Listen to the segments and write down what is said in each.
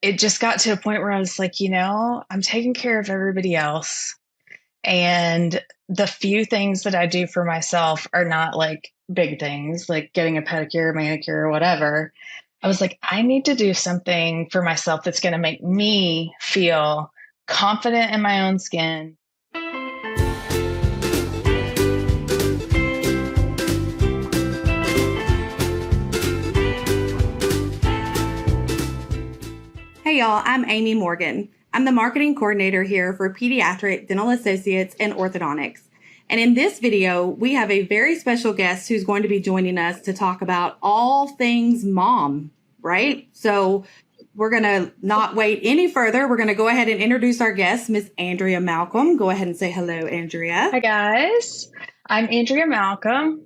it just got to a point where I was like, I'm taking care of everybody else. And the few things that I do for myself are not like big things, like getting a pedicure, manicure, or whatever. I was like, I need to do something for myself that's going to make me feel confident in my own skin. Hey y'all, I'm Amy Morgan. I'm the marketing coordinator here for Pediatric Dental Associates and Orthodontics. And in this video, we have a very special guest who's going to be joining us to talk about all things mom, right? So we're going to not wait any further. We're going to go ahead and introduce our guest, Miss Andrea Malcolm. Go ahead and say hello, Andrea. Hi, guys. I'm Andrea Malcolm.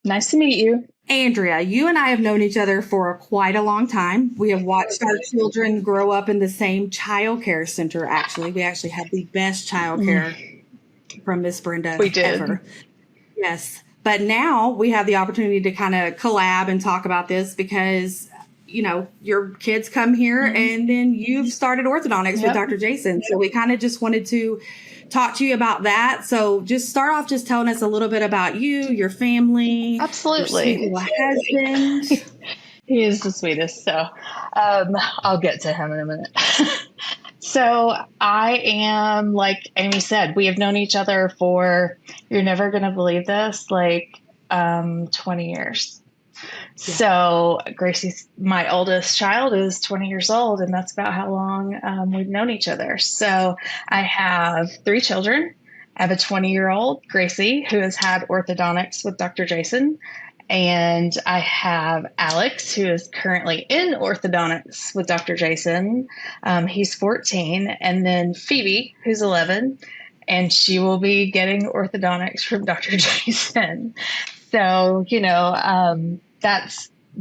Nice to meet you. Andrea, you and I have known each other for quite a long time. We have watched our children grow up in the same child care center, actually. We actually had the best child care from Miss Brenda We did. ever. Yes. But now we have the opportunity to kind of collab and talk about this because, you know, your kids come here and then you've started orthodontics with Dr. Jason. So we kind of just wanted to talk to you about that. So just start off just telling us a little bit about you, your family. Absolutely. Your sweet husband. He is the sweetest. So I'll get to him in a minute. So I am, like Amy said, we have known each other for, you're never going to believe this, like 20 years. Yeah. So Gracie's, my oldest child, is 20 years old, and that's about how long we've known each other. So I have 3 children. I have a 20-year-old, Gracie, who has had orthodontics with Dr. Jason. And I have Alex, who is currently in orthodontics with Dr. Jason. He's 14. And then Phoebe, who's 11, and she will be getting orthodontics from Dr. Jason. So,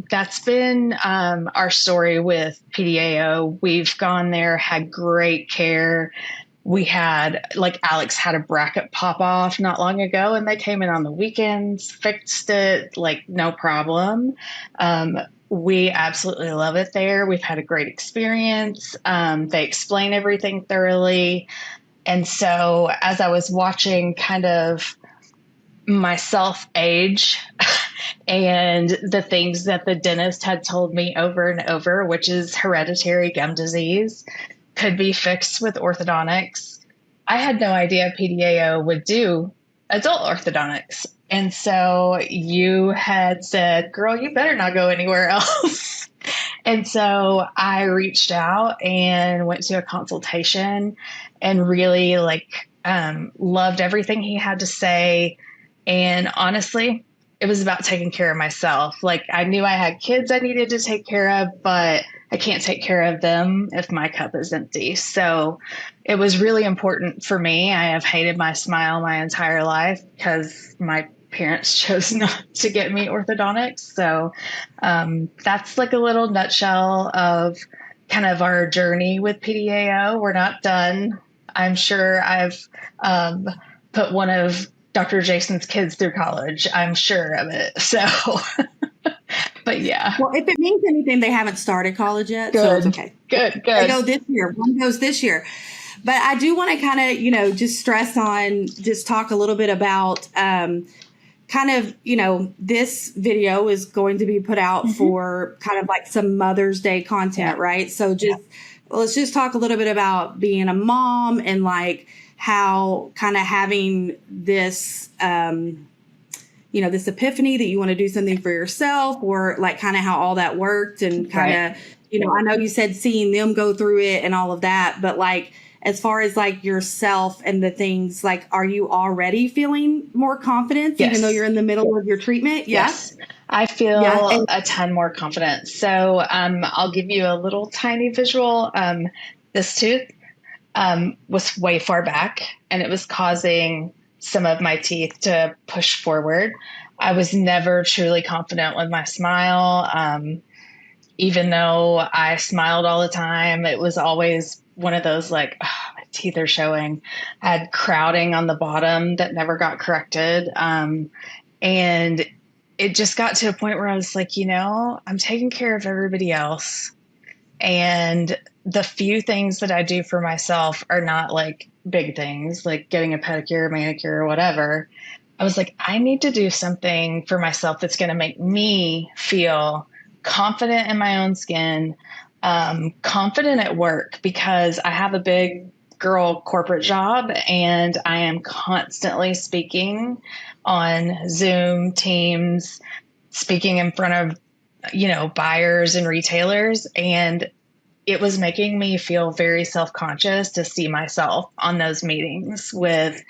that's been our story with PDAO. We've gone there, had great care. We had, like, Alex had a bracket pop off not long ago, and they came in on the weekends, fixed it, like, no problem. We absolutely love it there. We've had a great experience. They explain everything thoroughly. And so as I was watching kind of myself age and the things that the dentist had told me over and over, which is hereditary gum disease, could be fixed with orthodontics. I had no idea PDAO would do adult orthodontics. And so you had said, girl, you better not go anywhere else. And so I reached out and went to a consultation and really loved everything he had to say. And honestly, it was about taking care of myself. Like, I knew I had kids I needed to take care of, but I can't take care of them if my cup is empty. So it was really important for me. I have hated my smile my entire life because my parents chose not to get me orthodontics. So that's like a little nutshell of kind of our journey with PDAO. We're not done. I'm sure I've put one of Dr. Jason's kids through college. I'm sure of it. So, but yeah. Well, if it means anything, they haven't started college yet. Good. So it's okay. Good. They go this year. One goes this year. But I do want to kind of, just stress on, just talk a little bit about this video is going to be put out for kind of like some Mother's Day content, right? So let's just talk a little bit about being a mom and like how kind of having this, this epiphany that you want to do something for yourself, or like kind of how all that worked and kind of, I know you said seeing them go through it and all of that, but like, as far as like yourself and the things, like, are you already feeling more confidence even though you're in the middle of your treatment? Yes. I feel a ton more confident. So I'll give you a little tiny visual. This tooth was way far back, and it was causing some of my teeth to push forward. I was never truly confident with my smile. Even though I smiled all the time, it was always one of those like, oh, my teeth are showing. I had crowding on the bottom that never got corrected. And it just got to a point where I was like, I'm taking care of everybody else. And the few things that I do for myself are not like big things, like getting a pedicure, manicure, or whatever. I was like, I need to do something for myself that's going to make me feel confident in my own skin, confident at work, because I have a big girl corporate job and I am constantly speaking on Zoom, Teams, speaking in front of, buyers and retailers. And it was making me feel very self-conscious to see myself on those meetings with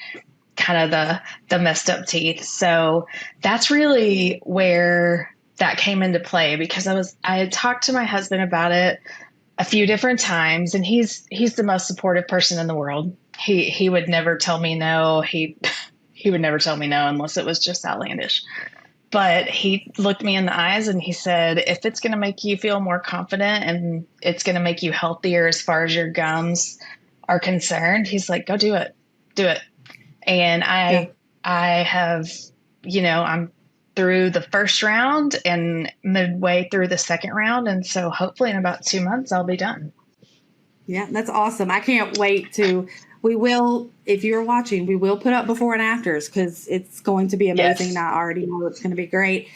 kind of the messed up teeth. So that's really where that came into play, because I had talked to my husband about it a few different times, and he's the most supportive person in the world. He would never tell me no. He would never tell me no unless it was just outlandish. But he looked me in the eyes and he said, if it's going to make you feel more confident and it's going to make you healthier as far as your gums are concerned, he's like, go do it. Do it. And I have, I'm through the first round and midway through the second round. And so hopefully in about 2 months, I'll be done. Yeah, that's awesome. I can't wait we will, if you're watching, we will put up before and afters because it's going to be amazing. Yes. And I already know it's going to be great.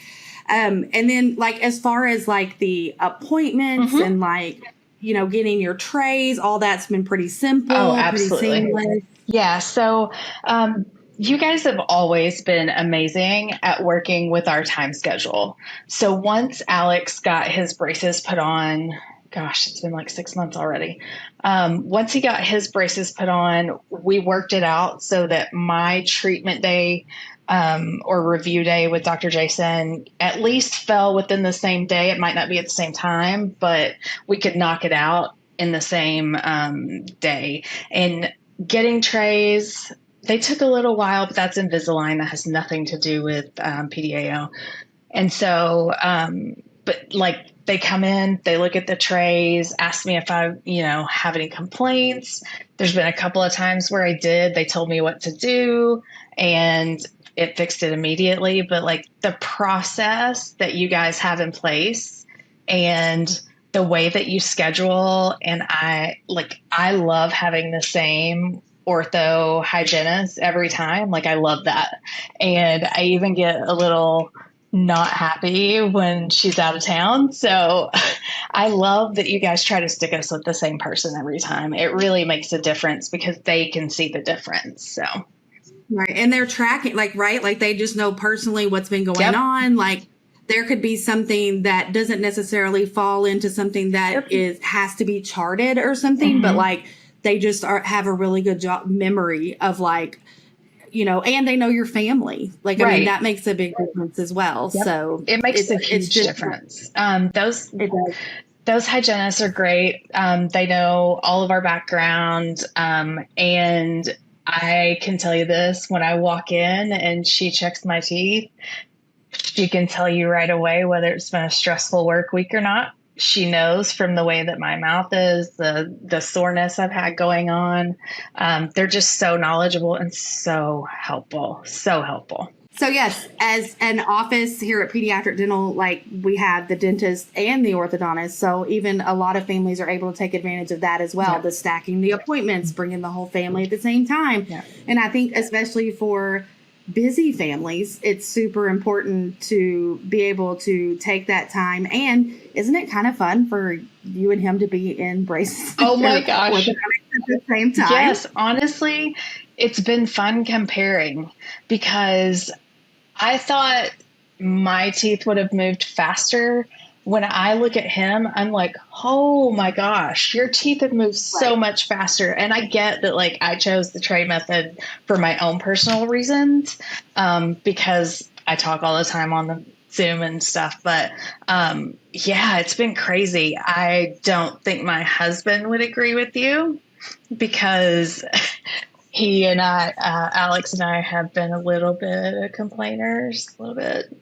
And then like, as far as like the appointments and like, getting your trays, all that's been pretty simple. Oh, absolutely. Pretty seamless. Yeah. So, you guys have always been amazing at working with our time schedule. So once Alex got his braces put on, gosh, it's been like 6 months already. Once he got his braces put on, we worked it out so that my treatment day or review day with Dr. Jason at least fell within the same day. It might not be at the same time, but we could knock it out in the same day. And getting trays, they took a little while, but that's Invisalign. That has nothing to do with PDAO. And so, but like they come in, they look at the trays, ask me if I, have any complaints. There's been a couple of times where I did. They told me what to do and it fixed it immediately. But like the process that you guys have in place and the way that you schedule, and I love having the same ortho hygienist every time. Like I love that. And I even get a little not happy when she's out of town. So I love that you guys try to stick us with the same person every time. It really makes a difference because they can see the difference. So. Right. And they're tracking, like, right. Like they just know personally what's been going on. Like there could be something that doesn't necessarily fall into something that has to be charted or something, but like they just have a really good memory of like, and they know your family. Like, I mean, that makes a big difference as well. So it makes a huge difference. Those hygienists are great. They know all of our background. And I can tell you this, when I walk in and she checks my teeth, she can tell you right away whether it's been a stressful work week or not. She knows from the way that my mouth is, the soreness I've had going on. They're just so knowledgeable and so helpful. So helpful. So yes, as an office here at Pediatric Dental, like we have the dentist and the orthodontist. So even a lot of families are able to take advantage of that as well. The stacking the appointments, bringing the whole family at the same time. And I think especially for busy families, it's super important to be able to take that time. And isn't it kind of fun for you and him to be in braces? Oh my gosh. At the same time. Yes, honestly, it's been fun comparing because I thought my teeth would have moved faster. When I look at him, I'm like, oh my gosh, your teeth have moved so much faster. And I get that, like, I chose the tray method for my own personal reasons, because I talk all the time on the Zoom and stuff. But it's been crazy. I don't think my husband would agree with you because he and Alex and I have been a little bit of complainers, a little bit,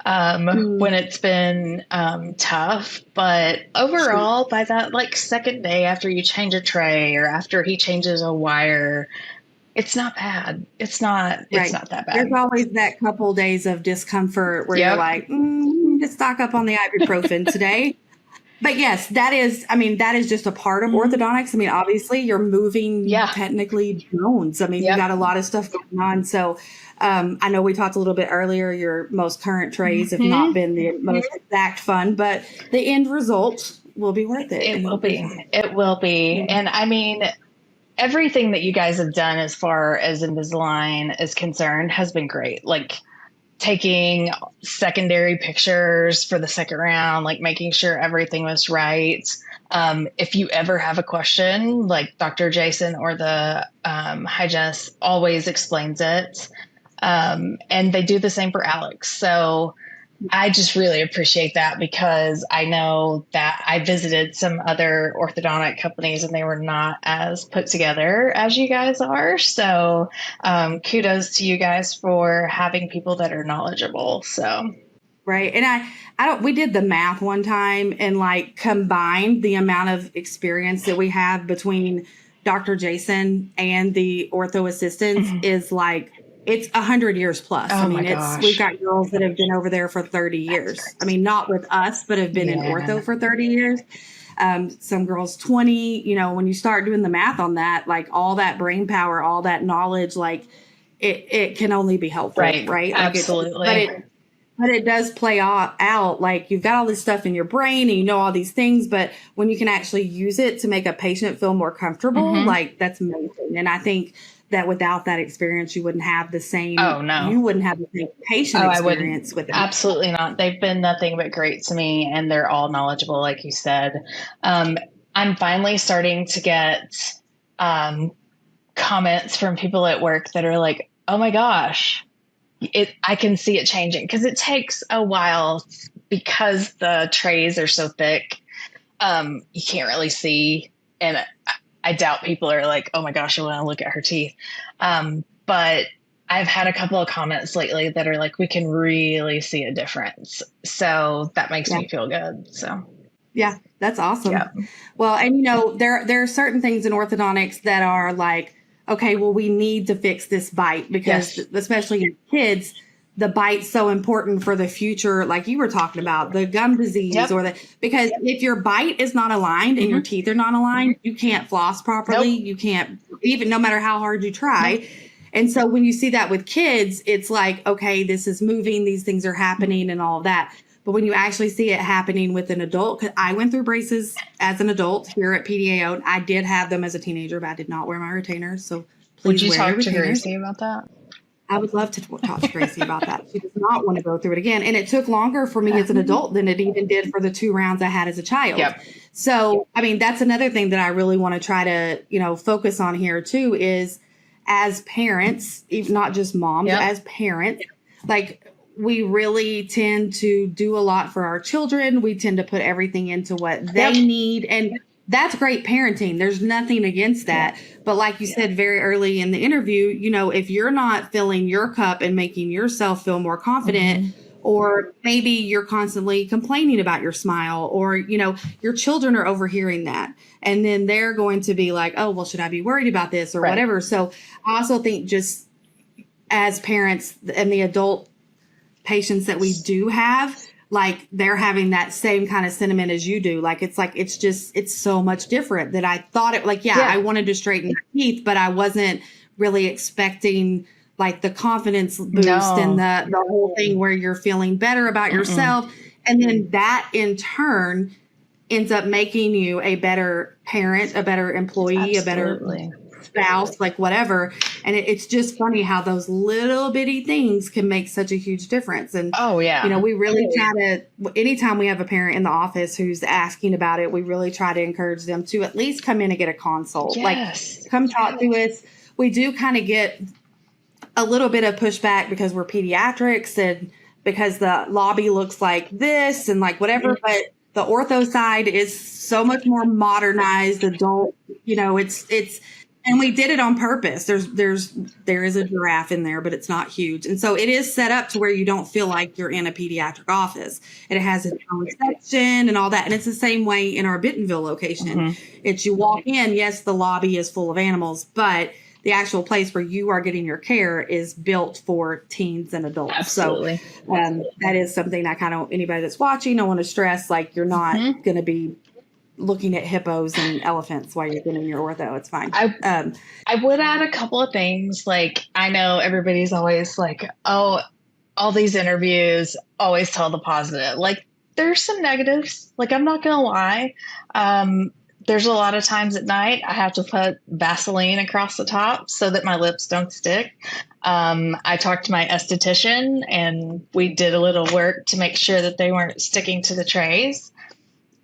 when it's been tough. But overall, by that like second day after you change a tray or after he changes a wire, it's not bad. It's not that bad. There's always that couple days of discomfort where you're like, just stock up on the ibuprofen today. But yes, that is just a part of orthodontics. I mean, obviously you're moving technically bones. I mean, you got a lot of stuff going on. So I know we talked a little bit earlier, your most current trays have not been the most exact fun, but the end result will be worth it. It will be. It will be. And I mean, everything that you guys have done as far as Invisalign is concerned has been great. Like taking secondary pictures for the second round, like making sure everything was right. If you ever have a question, like Dr. Jason or the hygienist always explains it. And they do the same for Alex. So I just really appreciate that, because I know that I visited some other orthodontic companies and they were not as put together as you guys are. So kudos to you guys for having people that are knowledgeable. So right. And I don't, we did the math one time and like combined the amount of experience that we have between Dr. Jason and the ortho assistants is like, it's 100 years plus. Oh, I mean, we've got girls that have been over there for 30 years. I mean, not with us, but have been in ortho for 30 years. Some girls 20, you know, when you start doing the math on that, like all that brain power, all that knowledge, like it can only be helpful. Right. Like Absolutely. But it does play out like you've got all this stuff in your brain and you know all these things, but when you can actually use it to make a patient feel more comfortable, like that's amazing. And I think that without that experience, you wouldn't have the same. Oh, no. You wouldn't have the same patient experience with them. Absolutely not. They've been nothing but great to me, and they're all knowledgeable, like you said. I'm finally starting to get comments from people at work that are like, oh my gosh, I can see it changing, because it takes a while because the trays are so thick. You can't really see. And I doubt people are like, oh my gosh, I want to look at her teeth. But I've had a couple of comments lately that are like, we can really see a difference. So that makes me feel good. So yeah, that's awesome. Yeah. Well, and you know, there are certain things in orthodontics that are like, okay, well, we need to fix this bite, because especially in kids, the bite's so important for the future. Like you were talking about the gum disease because if your bite is not aligned and your teeth are not aligned, you can't floss properly. You can't, even no matter how hard you try. And so when you see that with kids, it's like, okay, this is moving, these things are happening and all of that. But when you actually see it happening with an adult, because I went through braces as an adult here at PDAO. I did have them as a teenager, but I did not wear my retainers. So please would you wear talk retainers. To Gracie about that? I would love to talk to Gracie about that. She does not want to go through it again. And it took longer for me as an adult than it even did for the 2 rounds I had as a child. So, I mean, that's another thing that I really want to try to, you know, focus on here too, is as parents, even not just moms, as parents, like we really tend to do a lot for our children. We tend to put everything into what they need. And that's great parenting. There's nothing against that. But like you said very early in the interview, you know, if you're not filling your cup and making yourself feel more confident, or maybe you're constantly complaining about your smile, or, you know, your children are overhearing that. And then they're going to be like, oh, well, should I be worried about this or whatever? So I also think just as parents and the adult patients that we do have, like they're having that same kind of sentiment as you do. Like, it's so much different that I thought it like, I wanted to straighten my teeth, but I wasn't really expecting like the confidence boost and the whole thing where you're feeling better about yourself. And then that in turn ends up making you a better parent, a better employee, a better spouse, like whatever. And it's just funny how those little bitty things can make such a huge difference. And, you know, we really try to, anytime we have a parent in the office who's asking about it, we really try to encourage them to at least come in and get a consult. Like, come talk to us. We do kind of get a little bit of pushback because we're pediatrics and because the lobby looks like this and like whatever, but the ortho side is so much more modernized adult, you know, it's, and we did it on purpose. There is a giraffe in there, but it's not huge. And so it is set up to where you don't feel like you're in a pediatric office. And it has its own section and all that. And it's the same way in our Bentonville location. It's you walk in, yes, the lobby is full of animals, but the actual place where you are getting your care is built for teens and adults. Absolutely. So that is something that kind of anybody that's watching, I want to stress, like you're not going to be looking at hippos and elephants while you're getting your ortho. It's fine. I would add a couple of things. Like, I know everybody's always like, oh, all these interviews always tell the positive. Like, there's some negatives. Like, I'm not going to lie. There's a lot of times at night I have to put Vaseline across the top so that my lips don't stick. I talked to my esthetician and we did a little work to make sure that they weren't sticking to the trays.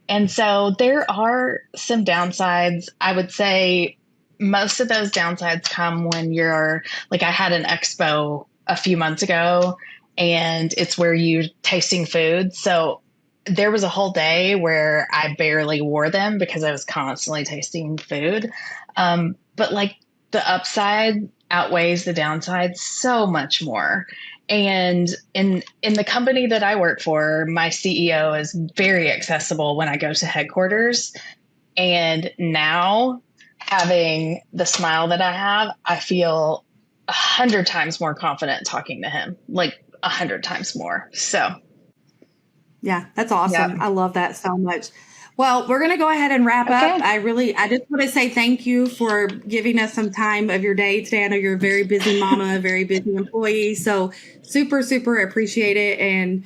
And so there are some downsides. I would say most of those downsides come when you're like, I had an expo a few months ago and it's where you're tasting food. So there was a whole day where I barely wore them because I was constantly tasting food. But like the upside outweighs the downside so much more. And in the company that I work for, my CEO is very accessible when I go to headquarters. And now having the smile that I have, I feel 100 times more confident talking to him, like 100 times more. So yeah, that's awesome. Yep. I love that so much. Well, we're going to go ahead and wrap up. I just want to say thank you for giving us some time of your day today. I know you're a very busy mama, a very busy employee. So super, super appreciate it. And,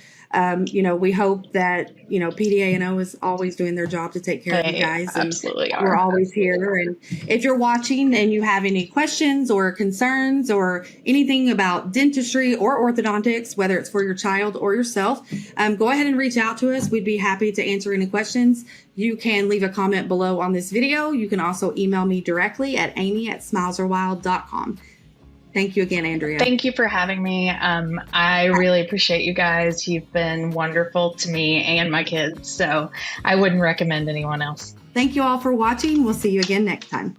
we hope that, PDAO is always doing their job to take care of you guys. And absolutely we're always here. And if you're watching and you have any questions or concerns or anything about dentistry or orthodontics, whether it's for your child or yourself, go ahead and reach out to us. We'd be happy to answer any questions. You can leave a comment below on this video. You can also email me directly at amy@smilesarewild.com. Thank you again, Andrea. Thank you for having me. I really appreciate you guys. You've been wonderful to me and my kids, so I wouldn't recommend anyone else. Thank you all for watching. We'll see you again next time.